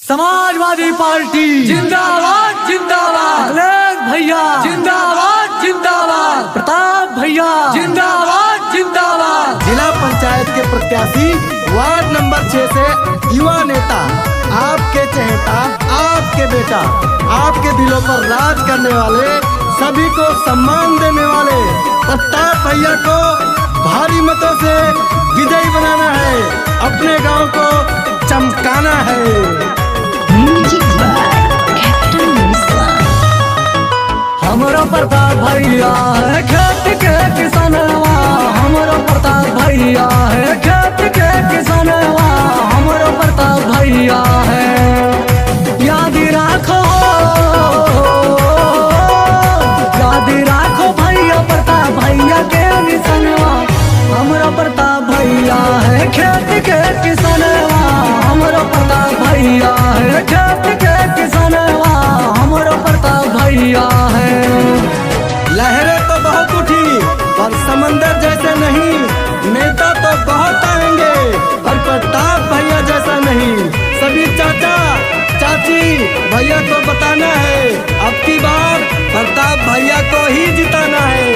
समाजवादी पार्टी जिंदाबाद जिंदाबाद, अखिलेश भैया जिंदाबाद जिंदाबाद, प्रताप भैया जिंदाबाद जिंदाबाद। जिला पंचायत के प्रत्याशी वार्ड नंबर 6 से युवा नेता, आपके चहेता, आपके बेटा, आपके दिलों पर राज करने वाले, सभी को सम्मान देने वाले प्रताप भैया को भारी मतों से विजयी बनाना है, अपने गांव को चमकाना है। Music by captain Mishra. हमारा प्रताप भैया है खेत के किसानवा, हमारा प्रताप भैया है खेत के किसानवा, हमारा प्रताप भैया है। याद राखो भैया प्रताप भैया के निशानवा, हमारा प्रताप भैया है खेत के किसानवा, हमारा प्रताप भैया है खेत के किसानवा, हमारा प्रताप भैया है। लहरें तो बहुत उठी पर समंदर जैसे नहीं, नेता तो बहुत आएंगे पर प्रताप भैया जैसा नहीं। सभी चाचा चाची भैया को बताना है, अब की बार प्रताप भैया को ही जिताना है।